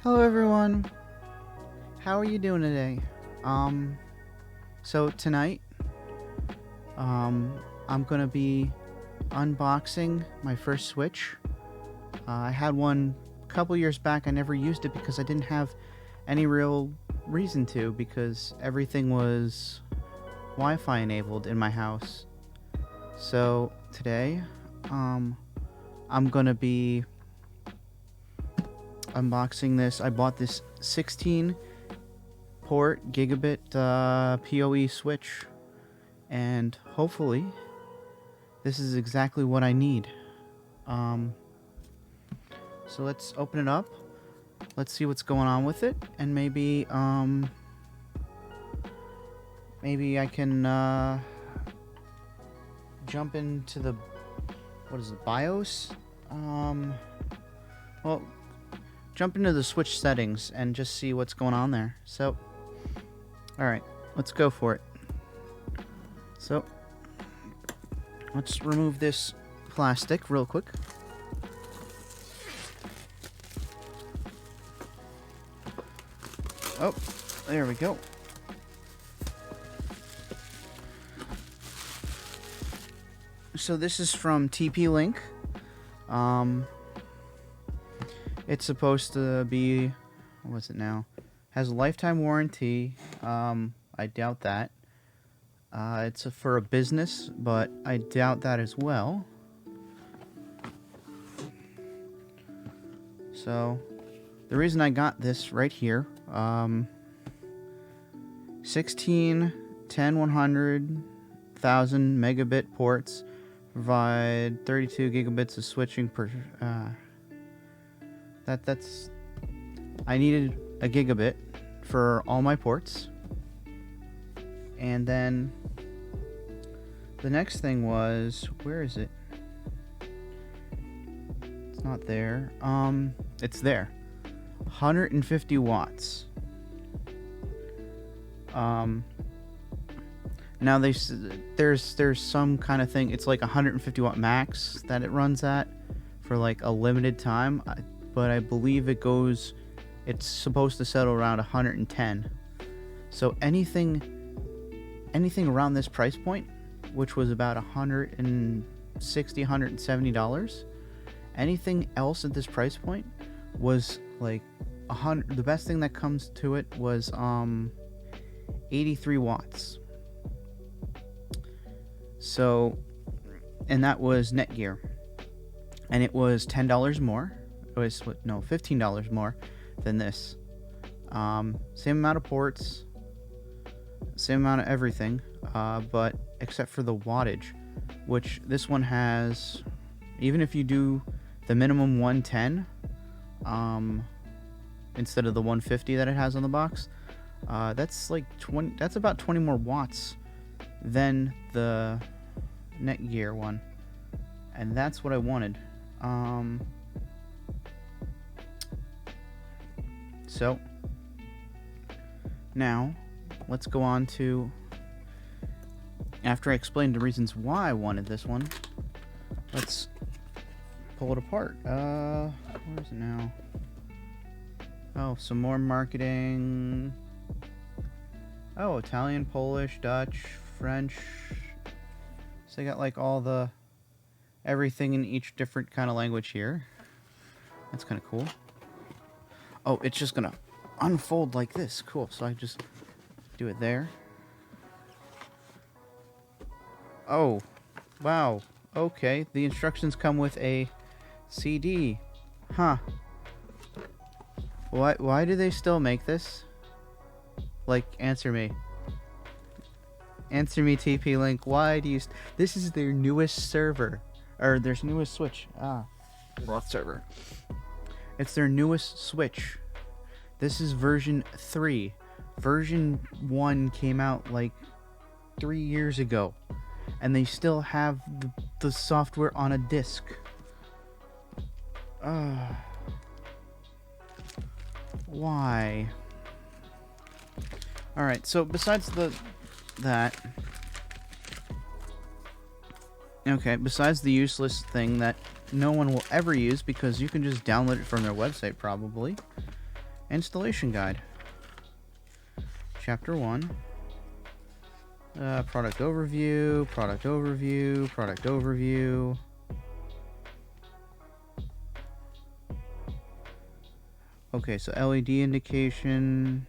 Hello everyone. How are you doing today? So tonight, I'm gonna be unboxing my first Switch. I had one a couple years back. I never used it because I didn't have any real reason to, because everything was Wi-Fi enabled in my house. So today, I'm gonna be unboxing this. I bought this 16 port gigabit PoE switch, and hopefully this is exactly what I need. So let's open it up. Let's see what's going on with it, and maybe maybe I can jump into the, what is it, BIOS? Well, jump into the Switch settings and just see what's going on there. So, alright, let's go for it. So, let's remove this plastic real quick. Oh, there we go. So this is from TP-Link. It's supposed to be, what's it now? Has a lifetime warranty. I doubt that. It's for a business, but I doubt that as well. So, the reason I got this right here, 16 10 100,000 megabit ports provide 32 gigabits of switching per. That's. I needed a gigabit for all my ports, and then the next thing was, where is it? It's not there. It's there. 150 watts. Now there's some kind of thing. It's like 150 watt max that it runs at for like a limited time, but I believe it's supposed to settle around 110. So anything around this price point, which was about $160, $170, anything else at this price point was like 100. The best thing that comes to it was 83 watts. So, and that was Netgear, and it was $10 more. It was $15 more than this. Same amount of ports, same amount of everything, but except for the wattage, which this one has. Even if you do the minimum 110, instead of the 150 that it has on the box, that's like 20. That's about 20 more watts than the Netgear one, and that's what I wanted. So now let's go on to, after I explained the reasons why I wanted this one, let's pull it apart. Where is it now? Oh, some more marketing. Oh, Italian, Polish, Dutch, French. So they got like everything in each different kind of language here. That's kind of cool. Oh, it's just gonna unfold like this. Cool. So I just do it there. Oh, wow. Okay. The instructions come with a CD. Huh. Why do they still make this? Like, answer me. Answer me, TP-Link. Why do you... This is their newest server. Or their newest Switch. Roth server. It's their newest Switch. This is version 3. Version 1 came out like 3 years ago. And they still have the software on a disc. Why? Alright, so besides besides the useless thing that no one will ever use because you can just download it from their website probably, Installation guide. Chapter 1. Product overview, product overview, product overview. Okay, so LED indication.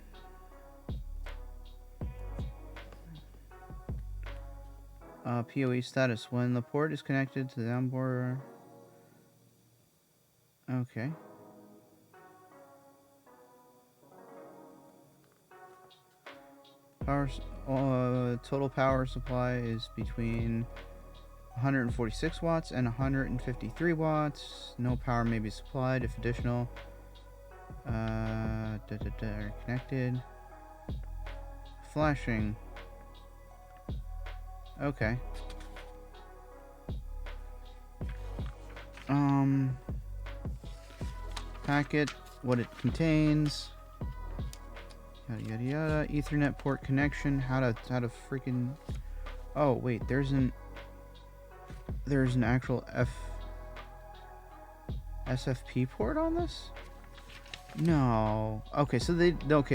PoE status. When the port is connected to the onboard. Okay. Total power supply is between 146 watts and 153 watts. No power may be supplied if additional are connected. Flashing. Okay. Packet, what it contains. Yada yada yada. Ethernet port connection. How to freaking. Oh wait, there's an actual SFP port on this? No. Okay, so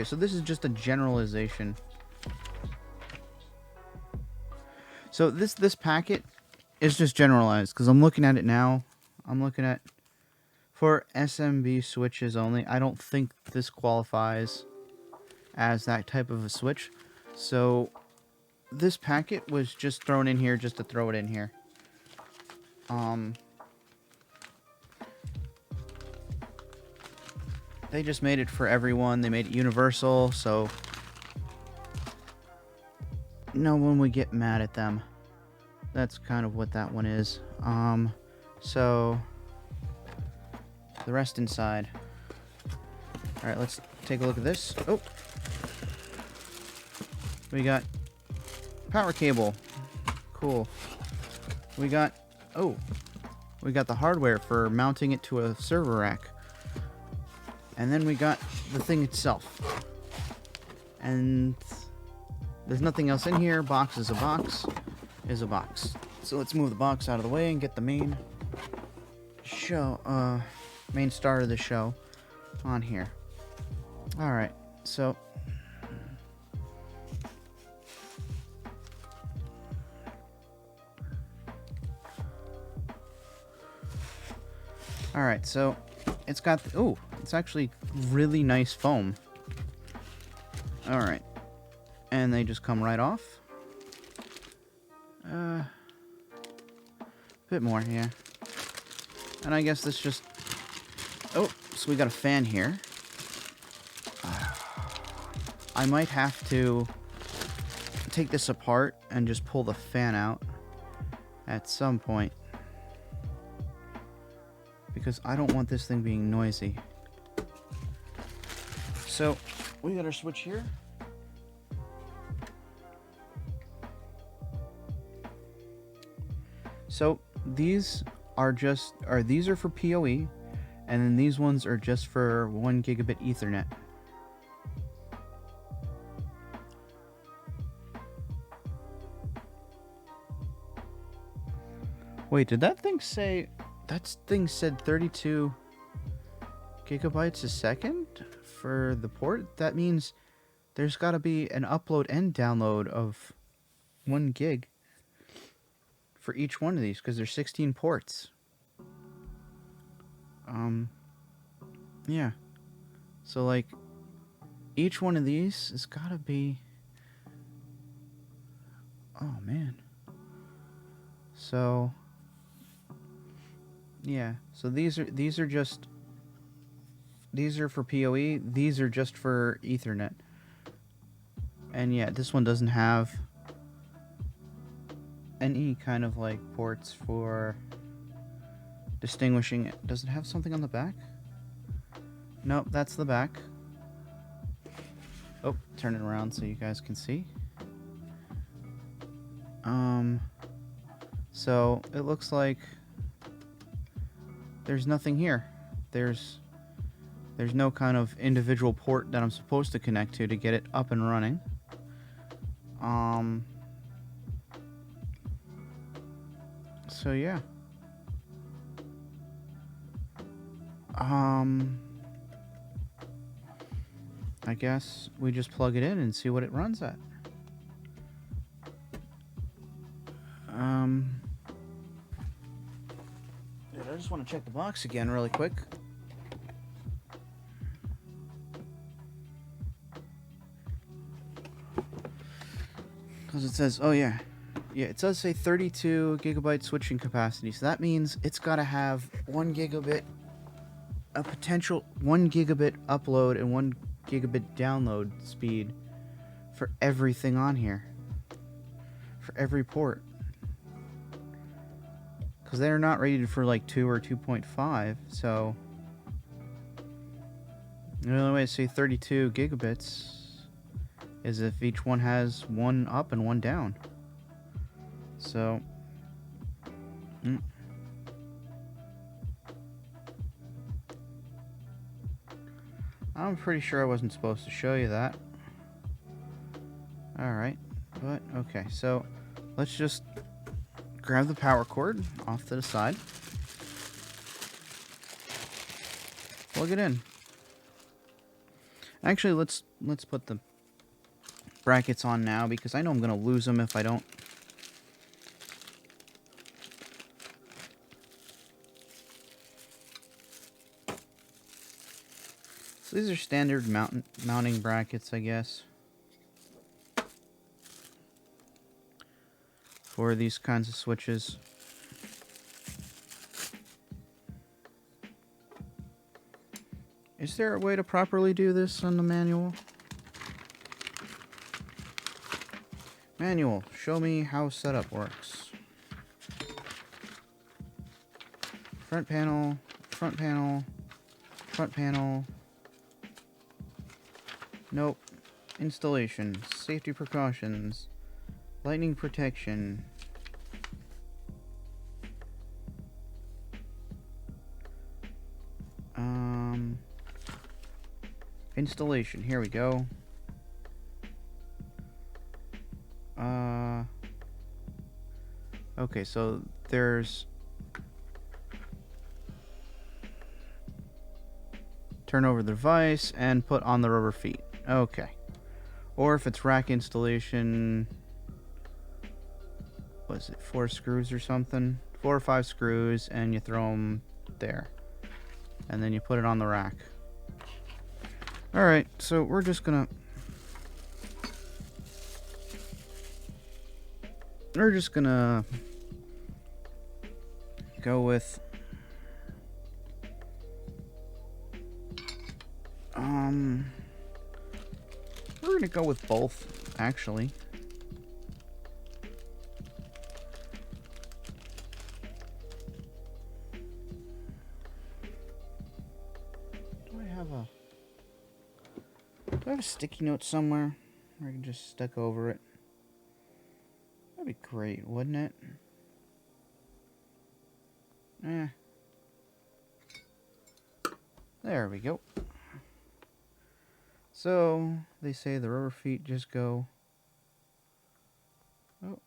so this is just a generalization. So this packet is just generalized because I'm looking at it now. I'm looking at for SMB switches only. I don't think this qualifies as that type of a switch. So this packet was just thrown in here just to throw it in here. They just made it for everyone. They made it universal, so no one would get mad at them. That's kind of what that one is. So the rest inside. All right, let's take a look at this. Oh, we got power cable. Cool. We got the hardware for mounting it to a server rack. And then we got the thing itself. And there's nothing else in here. Box is a box. Is a box. So let's move the box out of the way and get the main main star of the show on here. Alright, so alright, so it's got it's actually really nice foam. Alright. And they just come right off. Bit more, yeah. And I guess this just... Oh, so we got a fan here. I might have to take this apart and just pull the fan out at some point. Because I don't want this thing being noisy. So, we got our switch here. So, these are for PoE, and then these ones are just for 1 gigabit Ethernet. Wait, did that thing say... That thing said 32 gigabytes a second for the port? That means there's got to be an upload and download of 1 gig for each one of these, because there's 16 ports. Yeah. So, like, each one of these has got to be... Oh, man. So... Yeah, so these are for PoE, these are just for Ethernet. And yeah, this one doesn't have any kind of like ports for distinguishing it. Does it have something on the back? Nope, that's the back. Oh, turn it around so you guys can see. So it looks like there's nothing here. There's no kind of individual port that I'm supposed to connect to get it up and running. So yeah. I guess we just plug it in and see what it runs at. I just want to check the box again really quick. Because it says, oh yeah, it does say 32 gigabyte switching capacity. So that means it's got to have 1 gigabit, a potential 1 gigabit upload and 1 gigabit download speed for everything on here. For every port. Because they're not rated for like 2 or 2.5, so the only way to say 32 gigabits is if each one has 1 up and 1 down. So, I'm pretty sure I wasn't supposed to show you that. Alright, but okay, so let's just grab the power cord off to the side. Plug it in. Actually, let's put the brackets on now because I know I'm going to lose them if I don't. So these are standard mounting brackets, I guess, for these kinds of switches. Is there a way to properly do this on the manual? Manual, show me how setup works. Front panel, front panel, front panel. Nope. Installation, safety precautions, lightning protection. Installation, here we go. Okay, so there's turn over the device and put on the rubber feet. Okay. Or if it's rack installation, what is it, 4 screws or something? 4 or 5 screws, and you throw them there. And then you put it on the rack. Alright, so we're just gonna go with we're gonna go with both, actually. Do I have a sticky note somewhere where I can just stick over it? That'd be great, wouldn't it? There we go. So, they say the rubber feet just go... Oh.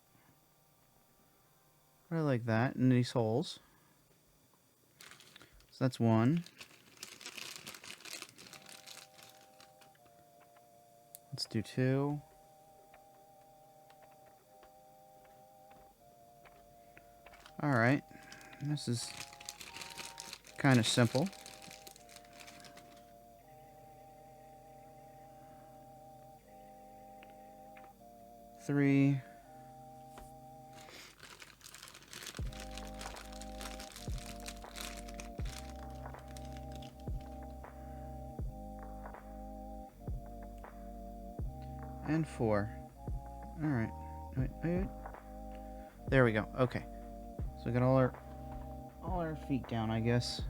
Right like that, in these holes. So that's one. Let's do 2. Alright. This is kind of simple. 3. And 4. Alright. Wait. There we go. Okay. So we got all our feet down, I guess.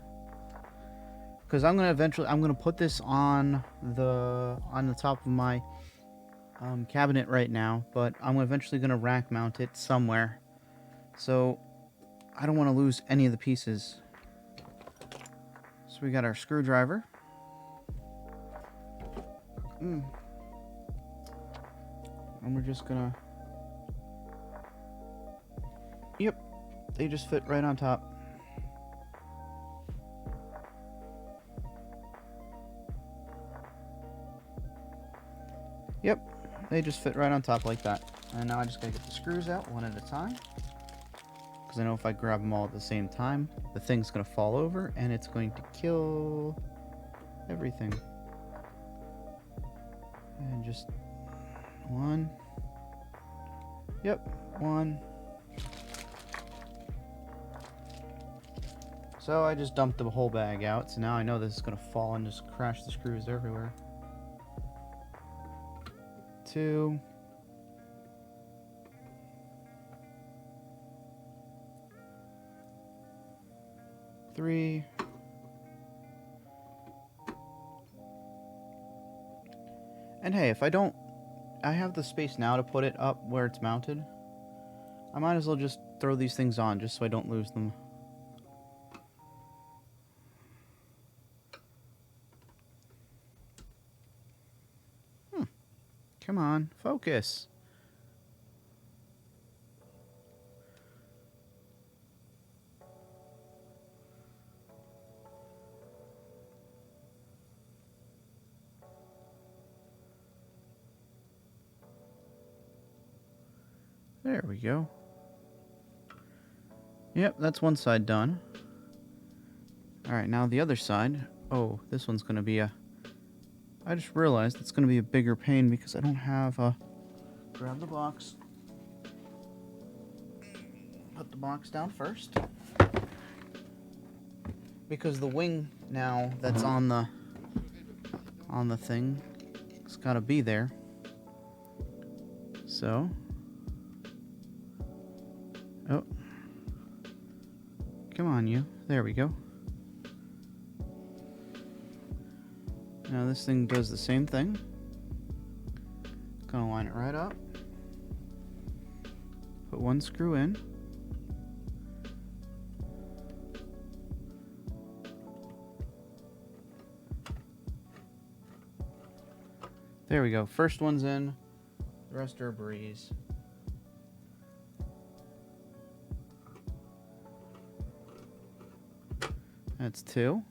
Because I'm gonna put this on the top of my cabinet right now, but I'm eventually gonna rack mount it somewhere. So I don't want to lose any of the pieces. So we got our screwdriver. And we're just gonna... Yep, they just fit right on top. Yep, they just fit right on top like that. And now I just gotta get the screws out one at a time. Because I know if I grab them all at the same time, the thing's gonna fall over and it's going to kill everything. And just one. Yep, one. So I just dumped the whole bag out, so now I know this is gonna fall and just crash the screws everywhere. 2. 3. And hey, if I have the space now to put it up where it's mounted. I might as well just throw these things on just so I don't lose them. Come on, focus. There we go. Yep, that's one side done. Alright, now the other side. Oh, this one's gonna be I just realized it's gonna be a bigger pain because I don't have a... Grab the box. Put the box down first. Because the wing now that's on the thing, it's gotta be there. So... Oh. Come on, you. There we go. Now this thing does the same thing. Gonna line it right up. Put one screw in. There we go. First one's in. The rest are a breeze. That's 2.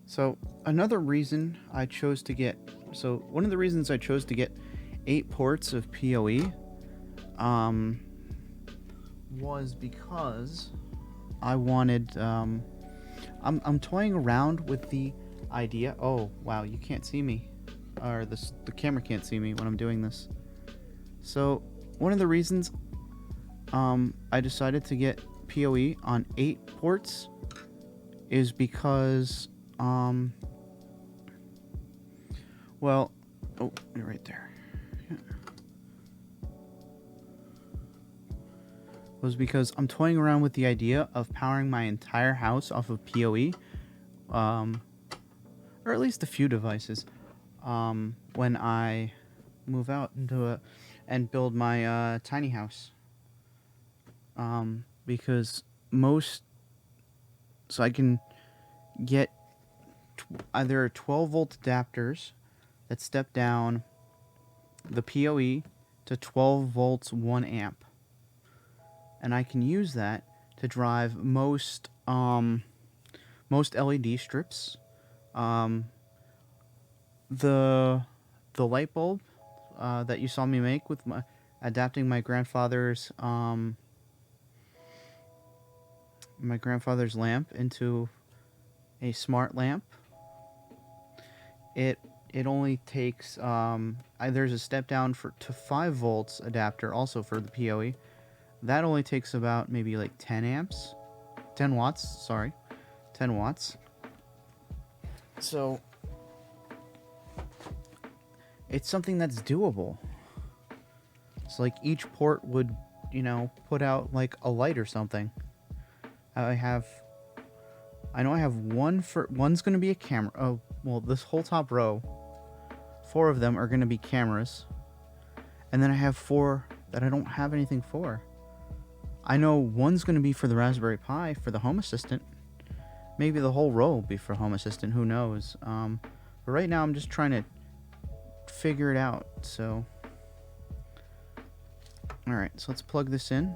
So another reason I chose to get, one of the reasons I chose to get 8 ports of PoE, was because I wanted, I'm toying around with the idea. Oh wow, you can't see me, or the camera can't see me when I'm doing this. So one of the reasons I decided to get PoE on 8 ports is because, well, oh, you're right there. Yeah. Was because I'm toying around with the idea of powering my entire house off of PoE, or at least a few devices, when I move out into and build my tiny house. Because so I can get either 12 volt adapters that step down the PoE to 12 volts 1 amp, and I can use that to drive most LED strips. The light bulb that you saw me make with adapting my grandfather's lamp into a smart lamp. It only takes there's a step down to 5 volts adapter also for the PoE. That only takes about maybe like 10 watts, sorry. 10 watts. So it's something that's doable. So like each port would, put out like a light or something. I know I have one's going to be a camera. Oh, well, this whole top row, 4 of them are going to be cameras. And then I have 4 that I don't have anything for. I know one's going to be for the Raspberry Pi for the Home Assistant. Maybe the whole row will be for Home Assistant, who knows. But right now I'm just trying to figure it out, so. Alright, so let's plug this in.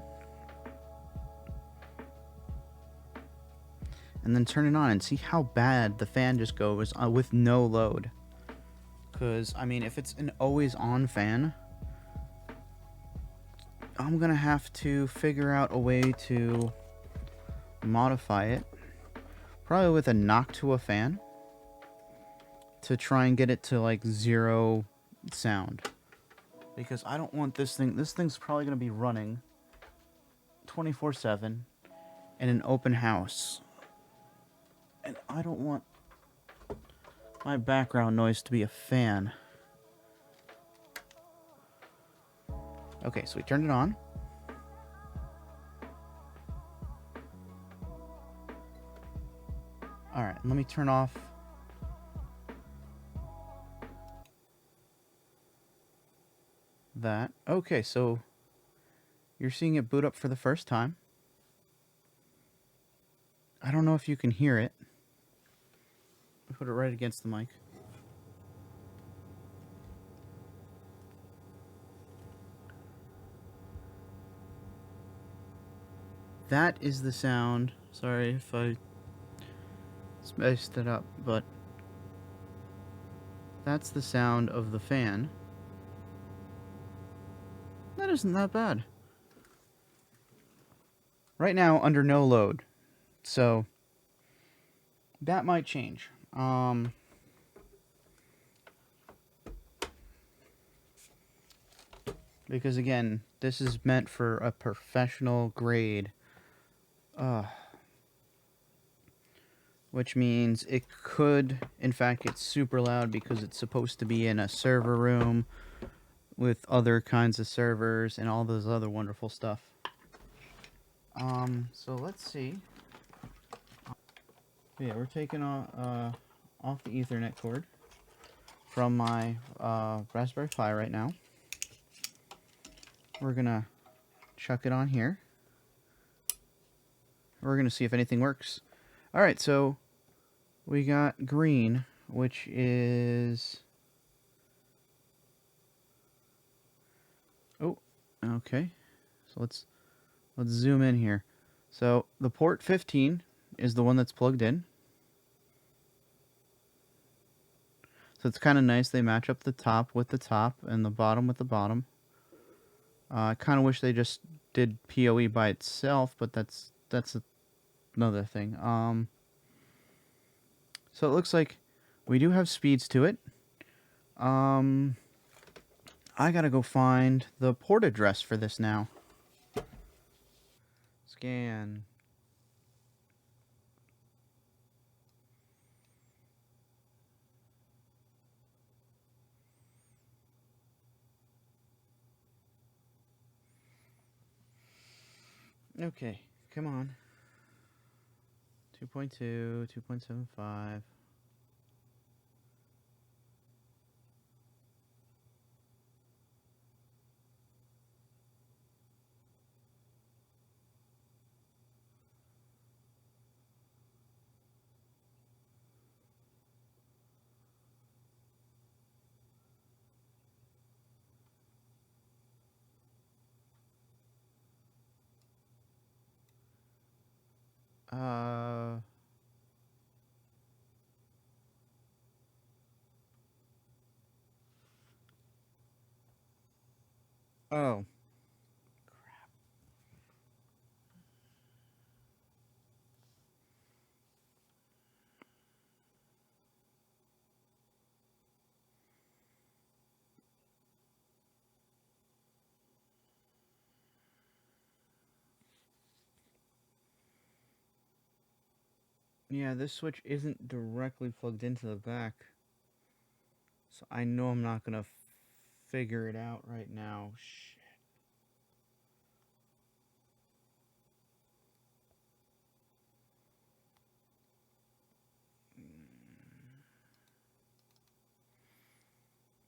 and then turn it on and see how bad the fan just goes with no load. Because, I mean, if it's an always on fan, I'm gonna have to figure out a way to modify it, probably with a knock to a fan, to try and get it to like 0 sound. Because I don't want this thing's probably gonna be running 24/7 in an open house, and I don't want my background noise to be a fan. Okay, so we turned it on. Alright, let me turn off that. Okay, so you're seeing it boot up for the first time. I don't know if you can hear it. Put it right against the mic. That is the sound. Sorry if I spaced it up, but that's the sound of the fan. That isn't that bad. Right now, under no load. So, that might change. Because again, this is meant for a professional grade. Which means it could, in fact, get super loud because it's supposed to be in a server room with other kinds of servers and all those other wonderful stuff. So let's see. Yeah, we're taking off the Ethernet cord from my Raspberry Pi right now. We're gonna chuck it on here. We're gonna see if anything works. Alright, so we got green, which is... Oh, okay. So let's zoom in here. So the port 15 is the one that's plugged in. So it's kind of nice. They match up the top with the top and the bottom with the bottom. I kind of wish they just did PoE by itself, but that's another thing. So it looks like we do have speeds to it. I gotta go find the port address for this now. Scan. Okay, come on. 2.2, 2.75. Oh. Yeah, this switch isn't directly plugged into the back. So I know I'm not gonna figure it out right now. Shit.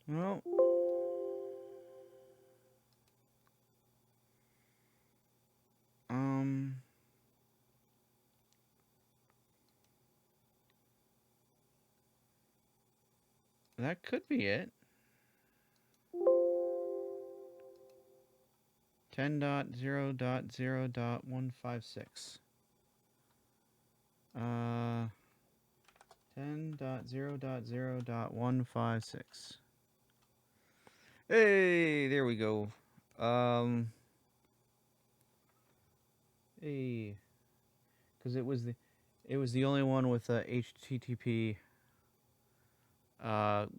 Well, that could be it. 10.0.0.156. 1.0.0.156. Hey, there we go. Hey, because it was the only one with a HTTP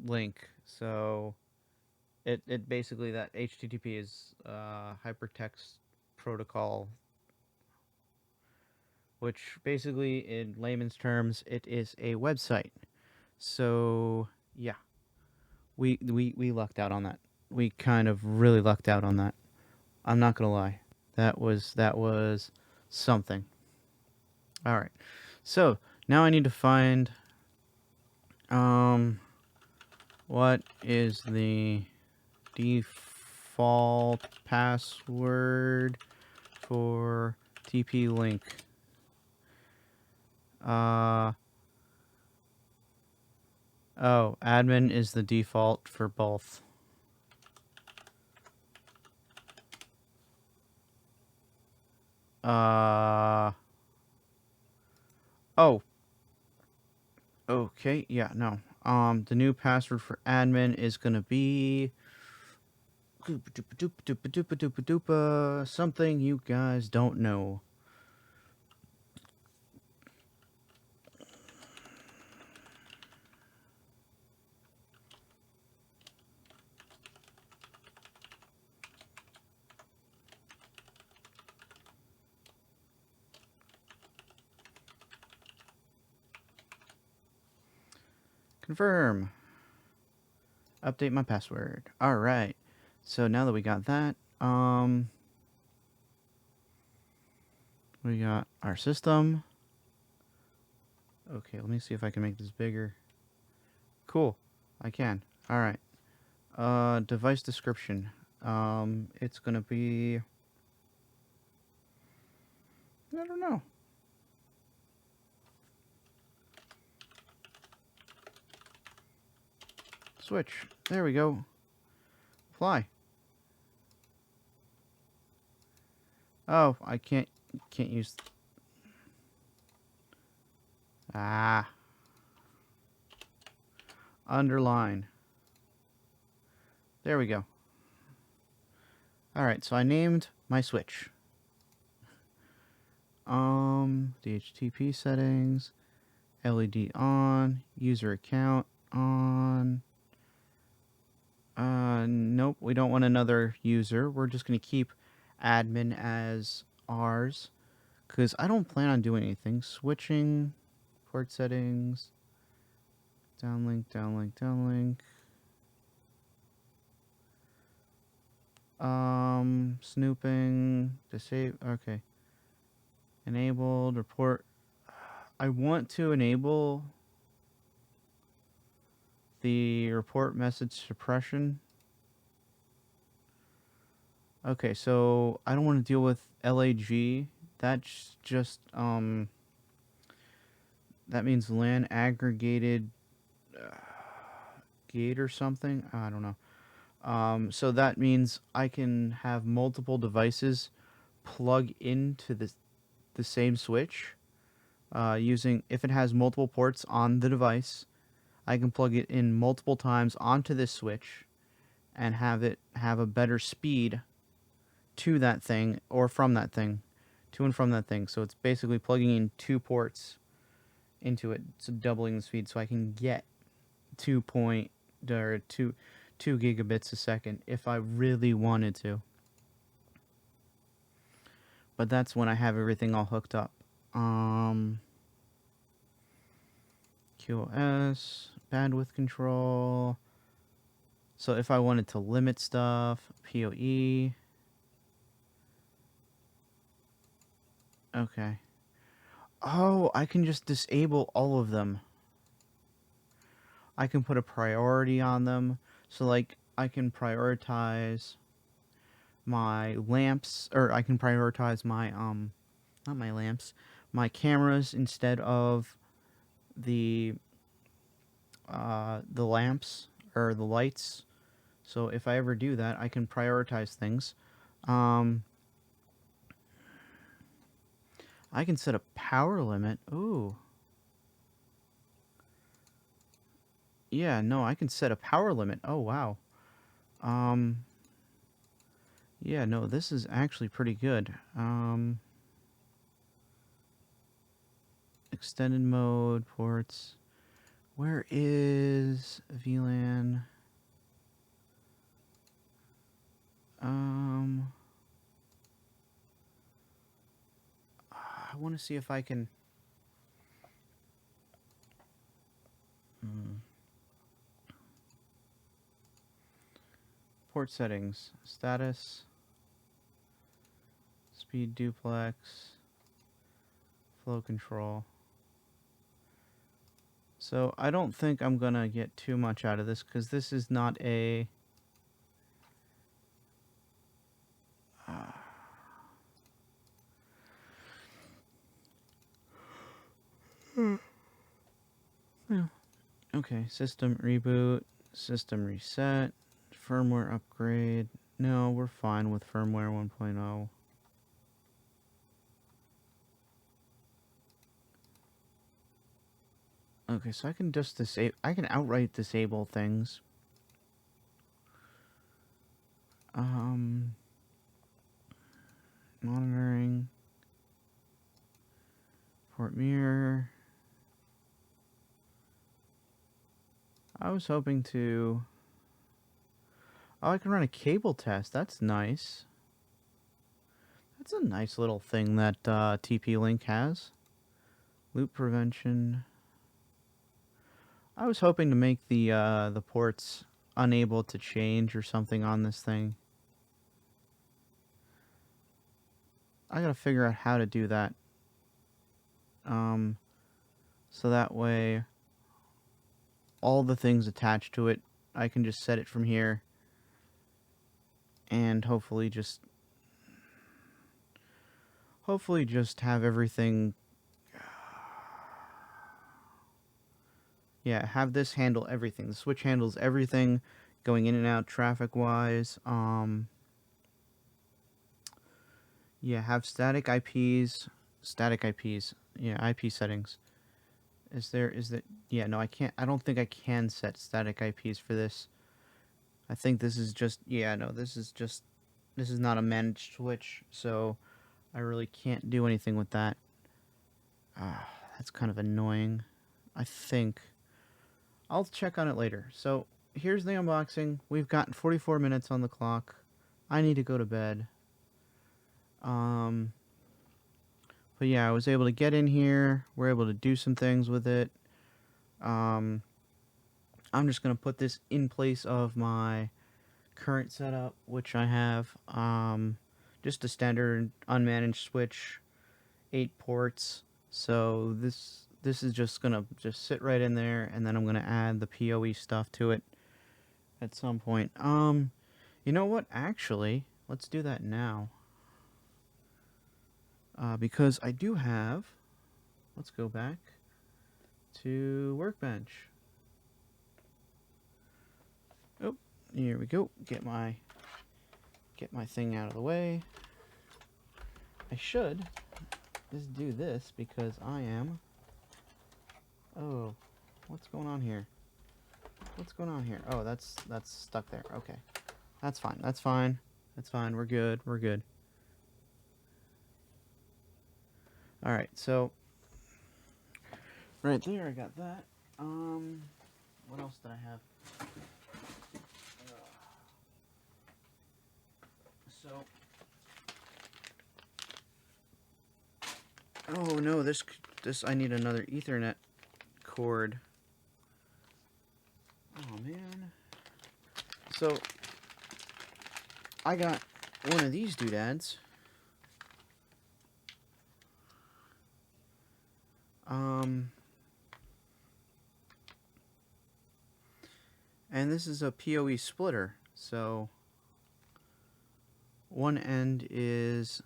link. So it basically, that HTTP is hypertext protocol, which basically, in layman's terms, it is a website. So yeah, we lucked out on that. We kind of really lucked out on that. I'm not gonna lie. That was something. All right. So now I need to find what is the default password for TP link. Oh, admin is the default for both. Oh. Okay, yeah, no. The new password for admin is gonna be something you guys don't know. Confirm. Update my password. All right. So now that we got that, we got our system. Okay, let me see if I can make this bigger. Cool. I can. All right. Device description. It's gonna be, I don't know. Switch. There we go. Fly. Oh, I can't use. Underline. There we go. All right, so I named my switch. DHCP settings, LED on, user account on. Nope, we don't want another user. We're just gonna keep admin as ours, because I don't plan on doing anything. Switching, port settings, downlink, downlink, downlink. Snooping, disable, okay. Enabled, report. I want to enable the report message suppression. Okay, so I don't want to deal with LAG. That's just, that means LAN aggregated gate or something. I don't know. So that means I can have multiple devices plug into the same switch. Using, if it has multiple ports on the device, I can plug it in multiple times onto this switch and have it have a better speed to that thing, or from that thing, to and from that thing. So it's basically plugging in 2 ports into it, so doubling the speed, so I can get 2 gigabits a second if I really wanted to. But that's when I have everything all hooked up. QoS, bandwidth control. So if I wanted to limit stuff, PoE. Okay. Oh, I can just disable all of them. I can put a priority on them. So, like, I can prioritize my lamps, or I can prioritize my, not my lamps, my cameras instead of the lamps, or the lights. So if I ever do that, I can prioritize things. I can set a power limit. Ooh. Yeah, no, I can set a power limit. Oh, wow. Yeah, no, this is actually pretty good. Extended mode, ports. Where is VLAN? I want to see if I can... Port settings. Status. Speed duplex. Flow control. So I don't think I'm going to get too much out of this because this is not a... Okay, system reboot, system reset, firmware upgrade. No, we're fine with firmware 1.0. Okay, so I can just I can outright disable things. Monitoring. Port mirror. I was hoping to... Oh, I can run a cable test. That's nice. That's a nice little thing that TP-Link has. Loop prevention. I was hoping to make the ports unable to change or something on this thing. I gotta figure out how to do that. So that way all the things attached to it, I can just set it from here and hopefully just have everything, yeah, have this handle everything. The switch handles everything going in and out traffic wise. Yeah, have static IPs, yeah, IP settings. Is there, yeah, no, I can't, I don't think I can set static IPs for this. I think this is just, yeah, no, this is not a managed switch, so I really can't do anything with that. That's kind of annoying. I think I'll check on it later. So here's the unboxing. We've got 44 minutes on the clock. I need to go to bed. But yeah, I was able to get in here. We're able to do some things with it. I'm just going to put this in place of my current setup, which I have just a standard unmanaged switch, 8 ports. So this is just going to sit right in there, and then I'm going to add the PoE stuff to it at some point. You know what? Actually, let's do that now. Because I do have, let's go back to Workbench. Oh, here we go. Get my thing out of the way. I should just do this because I am... Oh, what's going on here? What's going on here? Oh, that's stuck there. Okay. That's fine. That's fine. That's fine. We're good. We're good. Alright, so right there I got that. What else did I have? So oh no, this I need another Ethernet cord. Oh man. So I got one of these doodads. And this is a PoE splitter. So one end is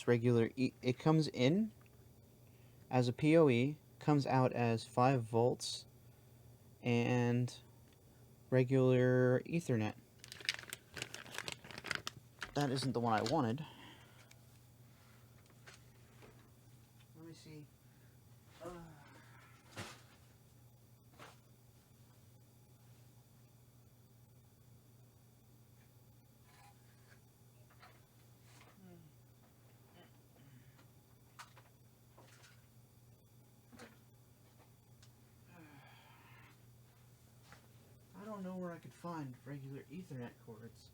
regular. It comes in as a PoE, comes out as 5 volts, and regular Ethernet. That isn't the one I wanted. Let me see. don't know where I could find regular Ethernet cords.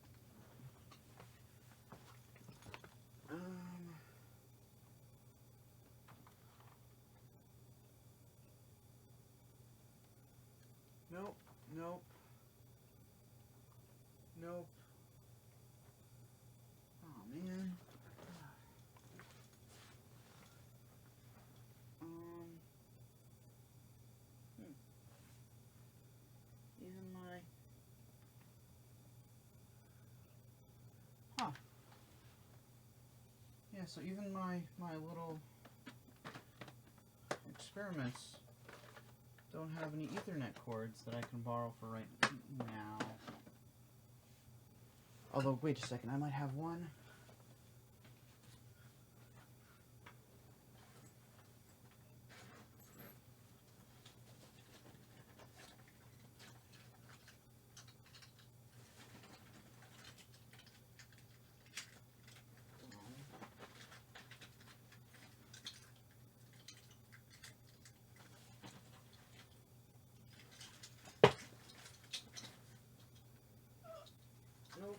Nope, nope, nope. Oh man. Even my. Huh. Yeah, so even my little experiments don't have any Ethernet cords that I can borrow for right now. Although, wait a second, I might have one. Nope.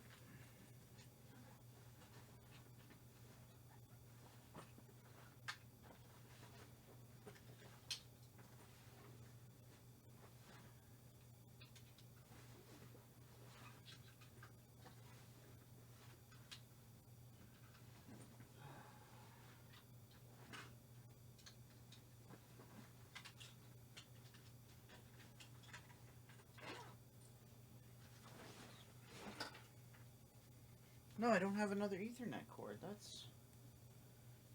No, I don't have another Ethernet cord.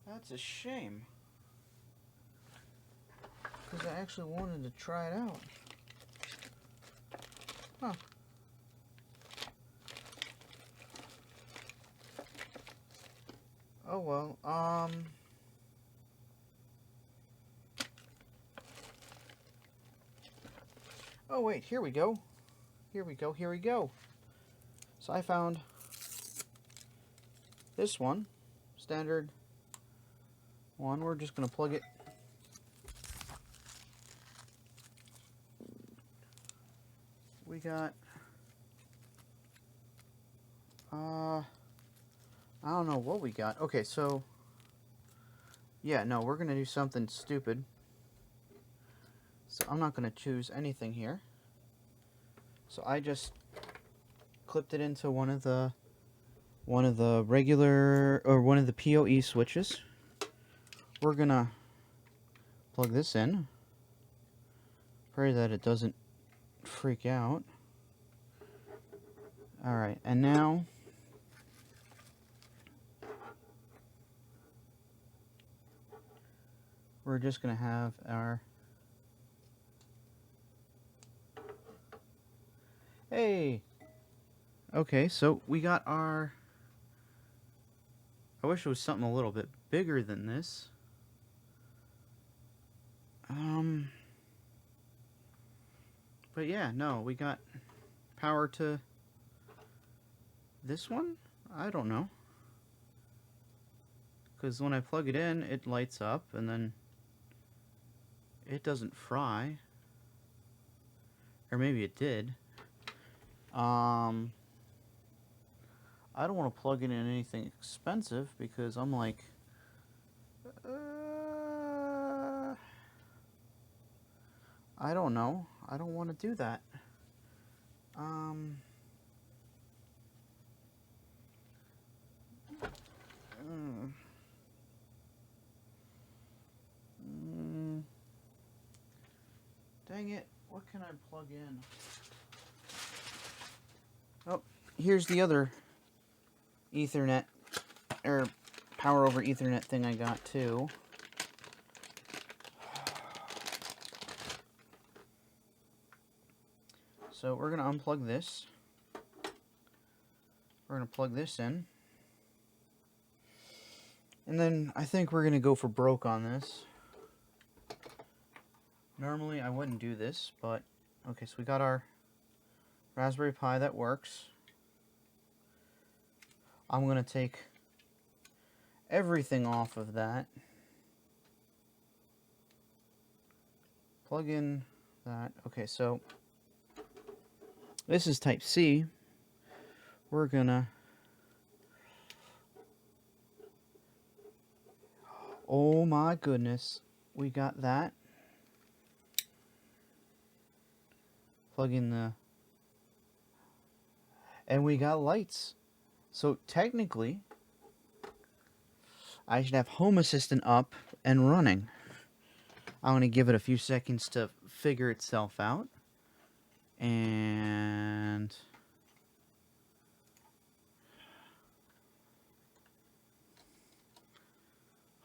That's a shame. Because I actually wanted to try it out. Huh. Oh well, oh wait, here we go. Here we go, here we go. So I found this one, standard one. We're just gonna plug it. We got, I don't know what we got. Okay, so, yeah, no, we're gonna do something stupid. So I'm not gonna choose anything here. So I just clipped it into one of the regular, or one of the PoE switches. We're gonna plug this in. Pray that it doesn't freak out. Alright, and now we're just gonna have our, hey! Okay, so we got our, I wish it was something a little bit bigger than this. But yeah, no, we got power to this one? I don't know. Because when I plug it in, it lights up, and then it doesn't fry. Or maybe it did. I don't want to plug it in anything expensive, because I'm like, I don't know. I don't want to do that. Dang it. What can I plug in? Oh, here's the other Ethernet, or power over Ethernet thing I got too. So we're going to unplug this. We're going to plug this in. And then I think we're going to go for broke on this. Normally I wouldn't do this, but okay, so we got our Raspberry Pi that works. I'm going to take everything off of that. Plug in that. Okay, so This is type C. We're gonna... Oh my goodness. We got that. Plug in the... And we got lights. So technically, I should have Home Assistant up and running. I'm going to give it a few seconds to figure itself out. And...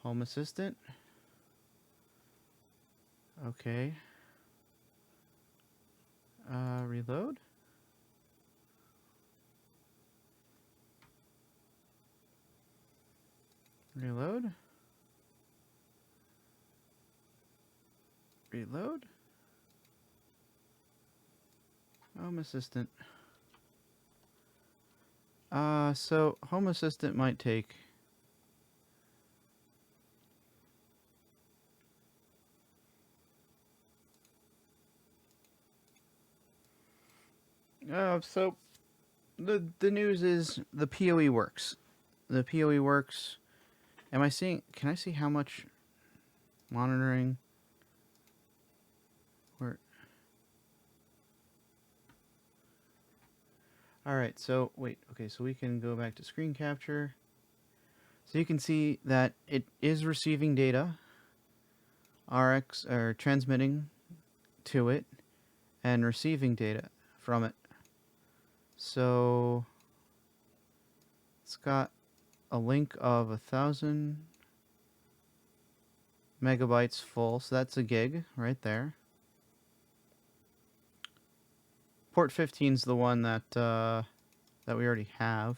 Home Assistant. Okay. Reload. Reload. Reload. Home Assistant. So Home Assistant might take... So the news is the PoE works. The PoE works. Am I seeing... Can I see how much monitoring? Where... Alright, so wait. Okay, so we can go back to screen capture. So you can see that it is receiving data. RX or transmitting to it and receiving data from it. So it's got a link of 1,000 megabytes full, so that's a gig right there. Port 15 is the one that that we already have.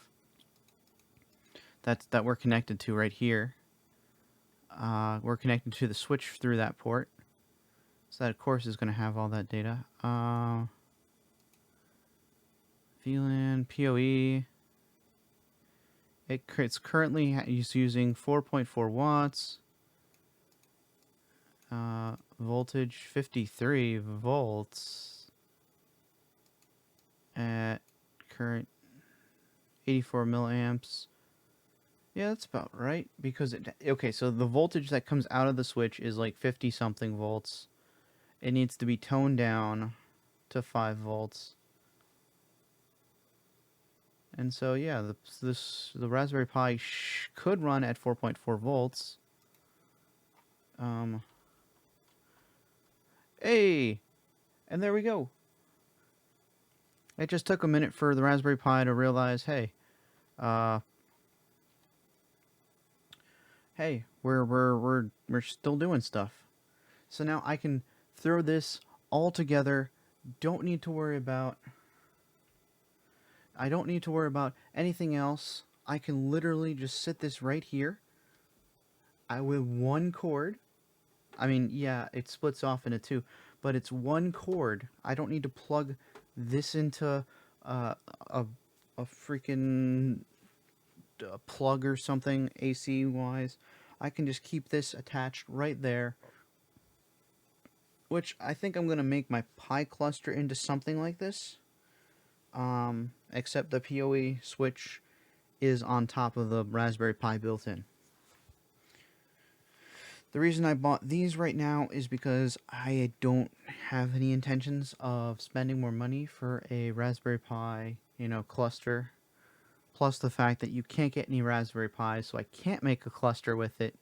That we're connected to right here. We're connected to the switch through that port, so that of course is going to have all that data. VLAN PoE. It's currently using 4.4 watts. Voltage 53 volts at current 84 milliamps. Yeah, that's about right, because okay, so the voltage that comes out of the switch is like 50 something volts. It needs to be toned down to 5 volts. And so yeah, the Raspberry Pi could run at 4.4 volts. Hey, and there we go. It just took a minute for the Raspberry Pi to realize, hey, we're still doing stuff. So now I can throw this all together. I don't need to worry about anything else. I can literally just sit this right here. With one cord. I mean, yeah, it splits off into two, but it's one cord. I don't need to plug this into a freaking plug or something AC wise. I can just keep this attached right there, which I think I'm gonna make my Pi cluster into something like this. Except the PoE switch is on top of the Raspberry Pi built in. The reason I bought these right now is because I don't have any intentions of spending more money for a Raspberry Pi, cluster. Plus the fact that you can't get any Raspberry Pis, so I can't make a cluster with it.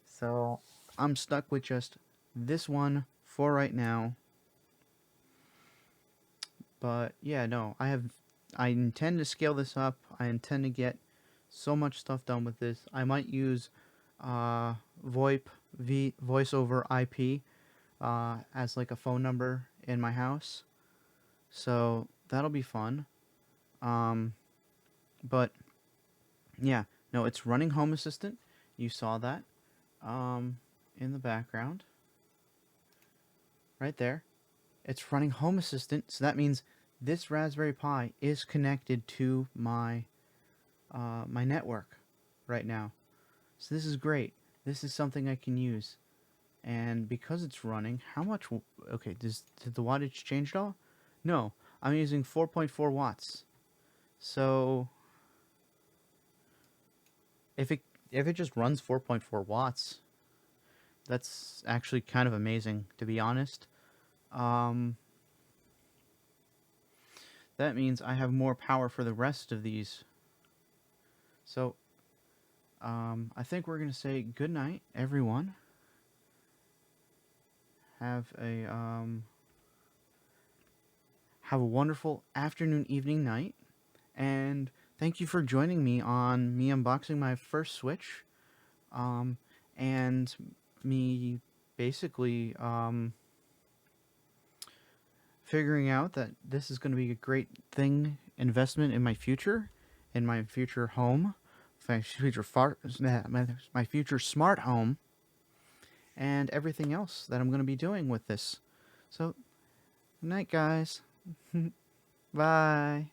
So I'm stuck with just this one for right now. But yeah, no, I intend to scale this up. I intend to get so much stuff done with this. I might use voice over IP as like a phone number in my house. So that'll be fun. But yeah, no, it's running Home Assistant. You saw that in the background. Right there. It's running Home Assistant, so that means this Raspberry Pi is connected to my my network right now. So this is great. This is something I can use. And because it's running, how much... Okay, did the wattage change at all? No. I'm using 4.4 watts. So if it just runs 4.4 watts, that's actually kind of amazing, to be honest. That means I have more power for the rest of these. So I think we're gonna say good night, everyone. Have a wonderful afternoon, evening, night, and thank you for joining me on me unboxing my first Switch, and me basically figuring out that this is going to be a great investment in my future home, my future smart home, and everything else that I'm going to be doing with this. So, good night, guys. Bye.